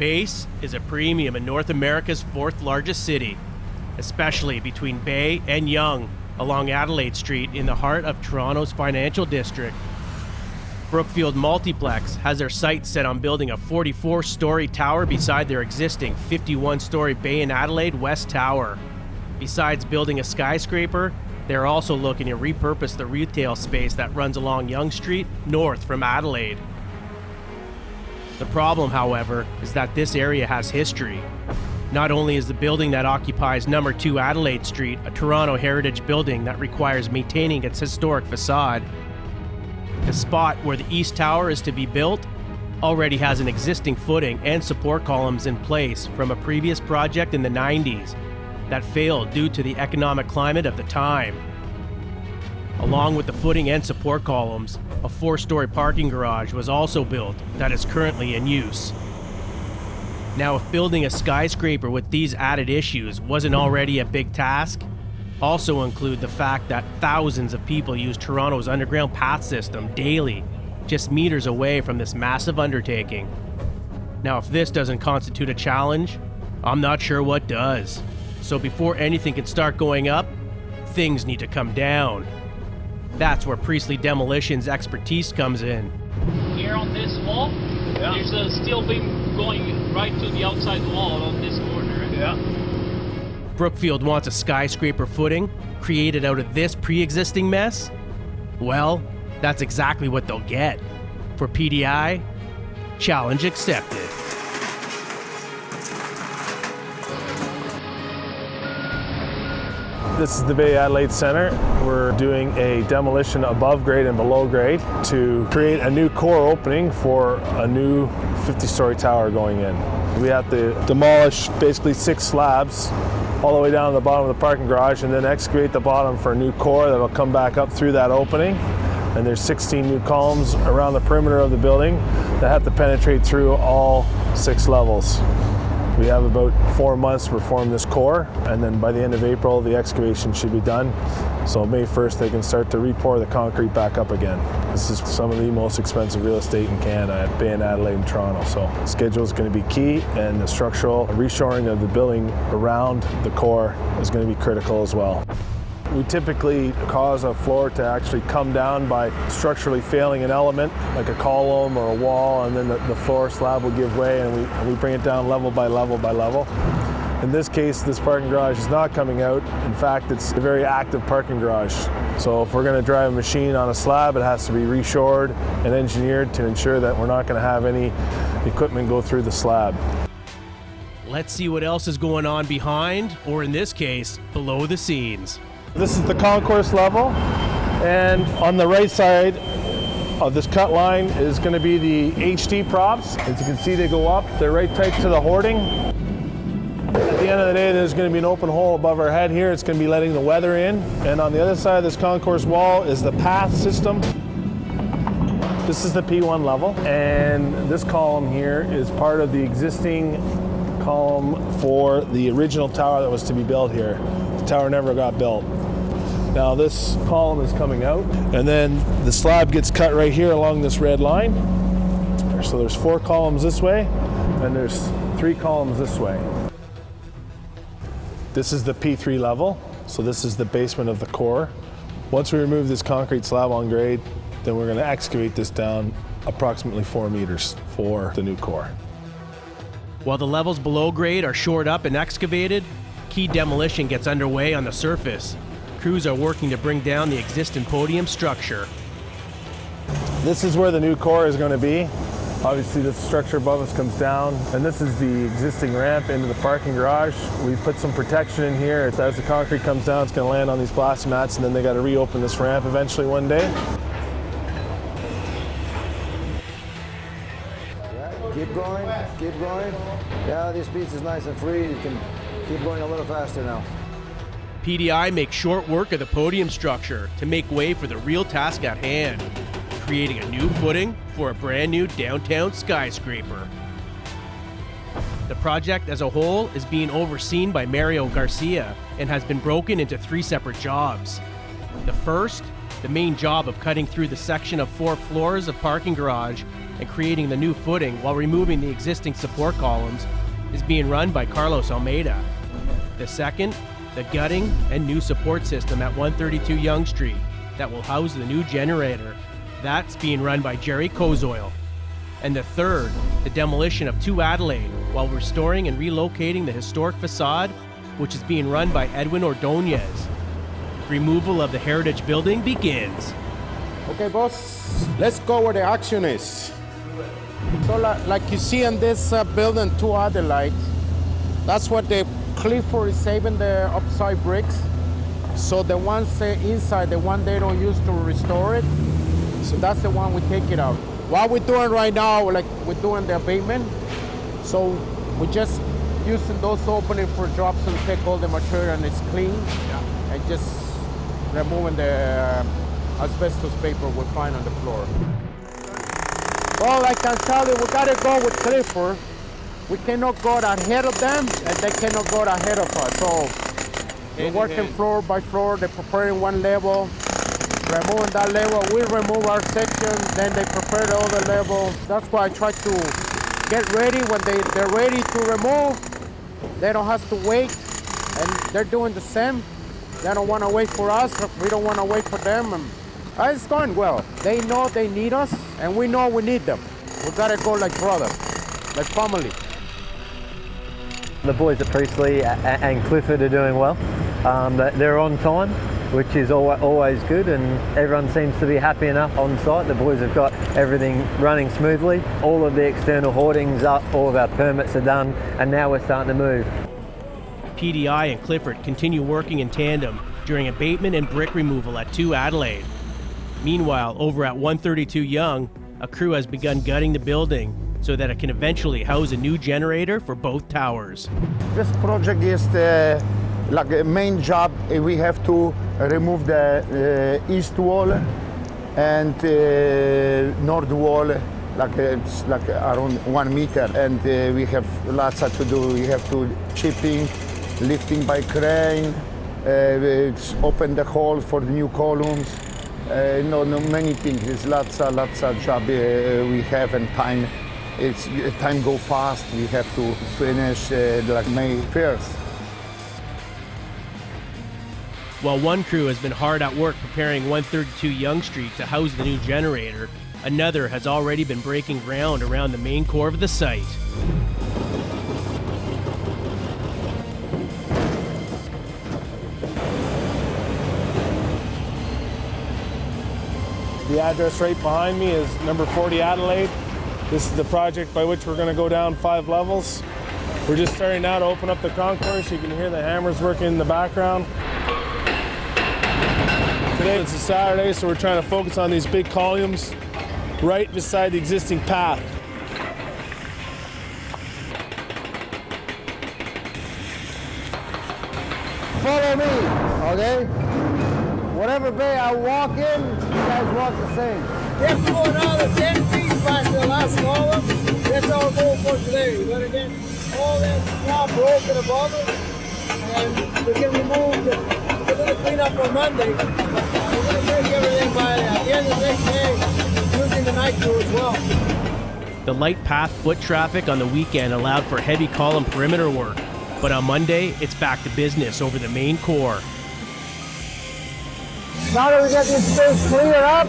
Space is a premium in North America's fourth largest city, especially between Bay and Yonge along Adelaide Street in the heart of Toronto's financial district. Brookfield Multiplex has their sights set on building a 44-story tower beside their existing 51-story Bay in Adelaide West Tower. Besides building a skyscraper, they're also looking to repurpose the retail space that runs along Yonge Street north from Adelaide. The problem, however, is that this area has history. Not only is the building that occupies number 2 Adelaide Street a Toronto heritage building that requires maintaining its historic facade, the spot where the East Tower is to be built already has an existing footing and support columns in place from a previous project in the 90s that failed due to the economic climate of the time. Along with the footing and support columns, a 4-story parking garage was also built that is currently in use. Now, if building a skyscraper with these added issues wasn't already a big task, also include the fact that thousands of people use Toronto's underground path system daily, just meters away from this massive undertaking. Now, if this doesn't constitute a challenge, I'm not sure what does. So before anything can start going up, things need to come down. That's where Priestley Demolition's expertise comes in. Here on this wall, there's a steel beam going right to the outside wall on this corner. Yeah. Brookfield wants a skyscraper footing created out of this pre-existing mess? Well, that's exactly what they'll get. For PDI, challenge accepted. This is the Bay Adelaide Centre. We're doing a demolition above grade and below grade to create a new core opening for a new 50-story tower going in. We have to demolish basically 6 slabs all the way down to the bottom of the parking garage and then excavate the bottom for a new core that'll come back up through that opening. And there's 16 new columns around the perimeter of the building that have to penetrate through all 6 levels. We have about 4 months to perform this core, and then by the end of April, the excavation should be done. So May 1st, they can start to re-pour the concrete back up again. This is some of the most expensive real estate in Canada at Bay and Adelaide and Toronto. So the schedule is going to be key, and the structural reshoring of the building around the core is going to be critical as well. We typically cause a floor to actually come down by structurally failing an element, like a column or a wall, and then the floor slab will give way, and we bring it down level by level by level. In this case, this parking garage is not coming out. In fact, it's a very active parking garage. So if we're going to drive a machine on a slab, it has to be reshored and engineered to ensure that we're not going to have any equipment go through the slab. Let's see what else is going on behind, or in this case, below the scenes. This is the concourse level, and on the right side of this cut line is going to be the HD props. As you can see, they go up. They're right tight to the hoarding. At the end of the day, there's going to be an open hole above our head here. It's going to be letting the weather in. And on the other side of this concourse wall is the path system. This is the P1 level, and this column here is part of the existing column for the original tower that was to be built here. The tower never got built. Now this column is coming out, and then the slab gets cut right here along this red line. So there's 4 columns this way, and there's 3 columns this way. This is the P3 level, so this is the basement of the core. Once we remove this concrete slab on grade, then we're going to excavate this down approximately 4 meters for the new core. While the levels below grade are shored up and excavated, key demolition gets underway on the surface. Crews are working to bring down the existing podium structure. This is where the new core is going to be. Obviously, the structure above us comes down, and this is the existing ramp into the parking garage. We put some protection in here. As the concrete comes down, it's going to land on these plastic mats, and then they got to reopen this ramp eventually one day. Keep going, keep going. Yeah, this piece is nice and free. You can keep going a little faster now. PDI makes short work of the podium structure to make way for the real task at hand, creating a new footing for a brand new downtown skyscraper. The project as a whole is being overseen by Mario Garcia and has been broken into 3 separate jobs. The first, the main job of cutting through the section of 4 floors of parking garage and creating the new footing while removing the existing support columns is being run by Carlos Almeida. The second, the gutting and new support system at 132 Yonge Street that will house the new generator. That's being run by Jerry Kozoil. And the third, the demolition of 2 Adelaide while restoring and relocating the historic facade, which is being run by Edwin Ordonez. Removal of the heritage building begins. Okay, boss, let's go where the action is. So like you see in this building, 2 Adelaide, that's what the Clifford is saving the upside bricks. So the ones inside, the one they don't use to restore it, so that's the one we take it out. What we're doing right now, like we're doing the abatement, so we're just using those openings for drops and take all the material and it's clean, and just removing the asbestos paper we find on the floor. Well, I can tell you, we gotta go with Clifford. We cannot go ahead of them, and they cannot go ahead of us. So we're working floor by floor. They're preparing one level, removing that level. We remove our section, then they prepare the other level. That's why I try to get ready. When they're ready to remove, they don't have to wait, and they're doing the same. They don't want to wait for us. We don't want to wait for them. And it's going well. They know they need us, and we know we need them. We gotta go like brothers, like family. The boys at Priestley and Clifford are doing well. They're on time, which is always good, and everyone seems to be happy enough on site. The boys have got everything running smoothly. All of the external hoardings up, all of our permits are done, and now we're starting to move. PDI and Clifford continue working in tandem during abatement and brick removal at 2 Adelaide. Meanwhile, over at 132 Yonge, a crew has begun gutting the building so that it can eventually house a new generator for both towers. This project is like a main job. We have to remove the east wall and north wall, it's like around 1 meter, and we have lots to do. We have to chipping, lifting by crane, open the hole for the new columns. Many things. It's lots of job we have, and time go fast. We have to finish like May 1st. While one crew has been hard at work preparing 132 Yonge Street to house the new generator, another has already been breaking ground around the main core of the site. The address right behind me is number 40 Adelaide. This is the project by which we're going to go down 5 levels. We're just starting now to open up the concourse. You can hear the hammers working in the background. Today it's a Saturday, so we're trying to focus on these big columns right beside the existing path. Follow me, okay? Whatever bay I walk in, you guys walk the same. Just go another 10 feet back to the last column. That's our goal for today. We're going to get all that swamp broken above it, and we can remove we're going to clean up on Monday. We're going to make everything by the end of the next day, using the night crew as well. The light path foot traffic on the weekend allowed for heavy column perimeter work, but on Monday, it's back to business over the main core. Now that we get this space cleared up,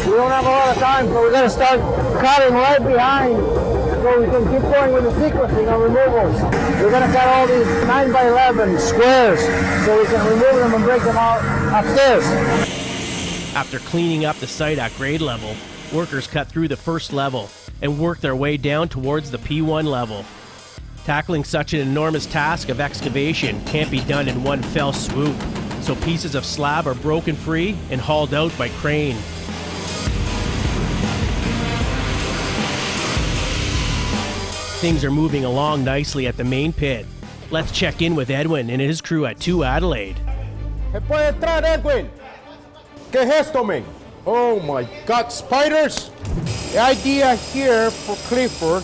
we don't have a lot of time, so we're going to start cutting right behind so we can keep going with the sequencing of removals. We're going to cut all these 9x11 squares so we can remove them and break them out upstairs. After cleaning up the site at grade level, workers cut through the first level and worked their way down towards the P1 level. Tackling such an enormous task of excavation can't be done in one fell swoop, so pieces of slab are broken free and hauled out by crane. Things are moving along nicely at the main pit. Let's check in with Edwin and his crew at 2 Adelaide. ¿Se puede entrar, Edwin? ¿Qué es esto, man? Oh my God, spiders! The idea here for Clifford,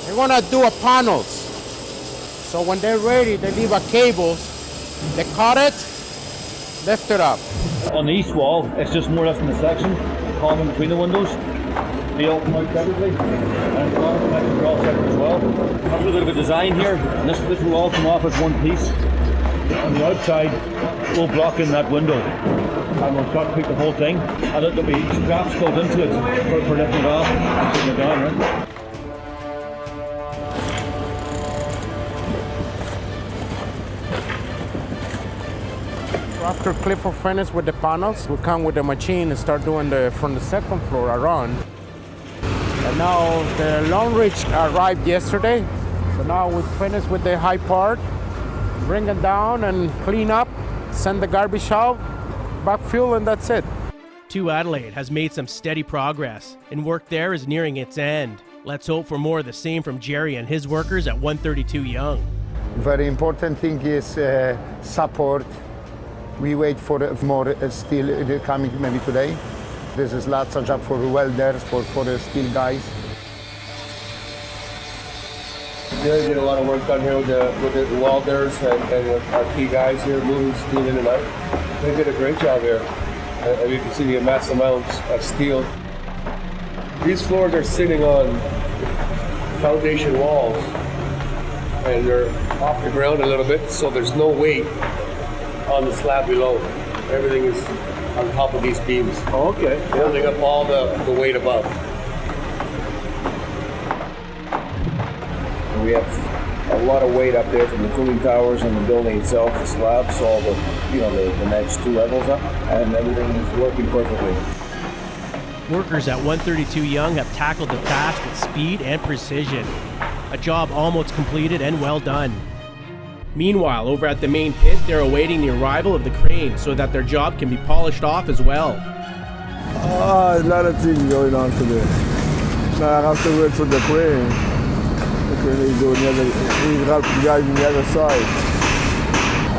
they're gonna do a panels. So when they're ready, they leave a cables, they cut it, lift it up. On the east wall, it's just more or less in the section, column in between the windows. steel quite separately, and it's all connected, they're all separate as well. Have a little bit of a design here, and this will all come off as one piece. On the outside, we'll block in that window, and we'll shotcrete the whole thing, and there'll be straps built into it for lifting it off and putting it down, right? After Clifford finish with the panels, we come with the machine and start doing from the second floor around. And now the long reach arrived yesterday, so now we finish with the high part, bring it down and clean up, send the garbage out, backfill, and that's it. 2 Adelaide has made some steady progress, and work there is nearing its end. Let's hope for more of the same from Jerry and his workers at 132 Yonge. Very important thing is support. We wait for more steel coming maybe today. This is lots of job for welders, for the steel guys. They did a lot of work done here with the welders and our key guys here moving steel in and out. They did a great job here. And you can see the immense amounts of steel. These floors are sitting on foundation walls, and they're off the ground a little bit, so there's no weight on the slab below. Everything is on top of these beams. Oh, okay. Holding up all the weight above. And we have a lot of weight up there from the cooling towers and the building itself, the slabs, all the next 2 levels up, and everything is working perfectly. Workers at 132 Yonge have tackled the task with speed and precision. A job almost completed and well done. Meanwhile, over at the main pit, they're awaiting the arrival of the crane so that their job can be polished off as well. A lot of things going on today. Now I have to wait for the crane. The crane is doing we help the guys on the other side.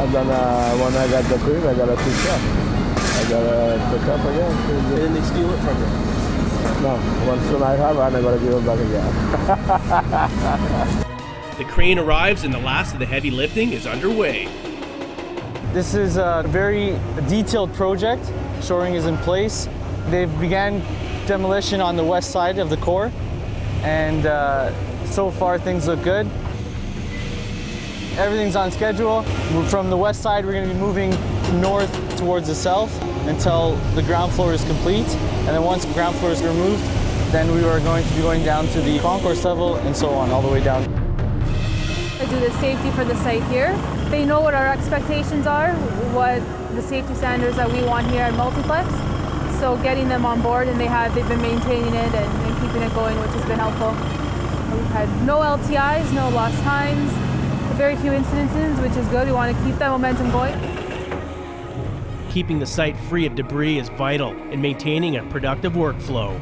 And then when I got the crane, I got to pick up. I got to pick up again. And then they steal it from you? No, once I have it, I got to give it back again. The crane arrives and the last of the heavy lifting is underway. This is a very detailed project. Shoring is in place. They've began demolition on the west side of the core, and so far things look good. Everything's on schedule. From the west side, we're going to be moving north towards the south until the ground floor is complete. And then once the ground floor is removed, then we are going to be going down to the concourse level and so on, all the way down. I do the safety for the site here. They know what our expectations are, what the safety standards that we want here at Multiplex. So getting them on board, and they've been maintaining it and keeping it going, which has been helpful. We've had no LTIs, no lost times, very few incidences, which is good. We want to keep that momentum going. Keeping the site free of debris is vital in maintaining a productive workflow.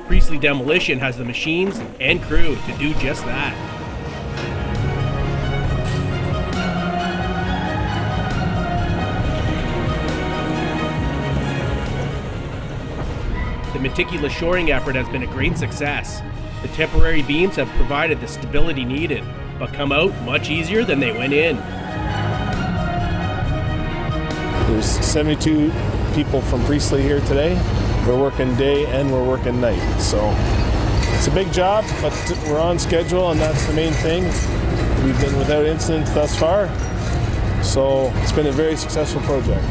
Priestley Demolition has the machines and crew to do just that. The meticulous shoring effort has been a great success. The temporary beams have provided the stability needed, but come out much easier than they went in. There's 72 people from Priestley here today. We're working day and we're working night. So it's a big job, but we're on schedule, and that's the main thing. We've been without incident thus far. So it's been a very successful project.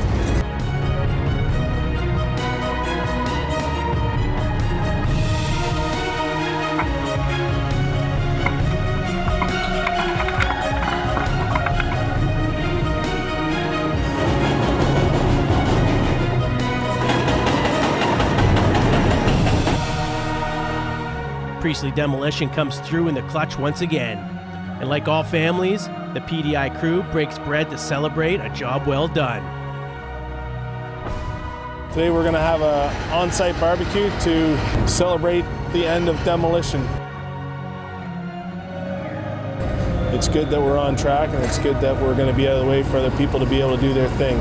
Priestley Demolition comes through in the clutch once again. And like all families, the PDI crew breaks bread to celebrate a job well done. Today we're going to have an on-site barbecue to celebrate the end of demolition. It's good that we're on track, and it's good that we're going to be out of the way for other people to be able to do their thing.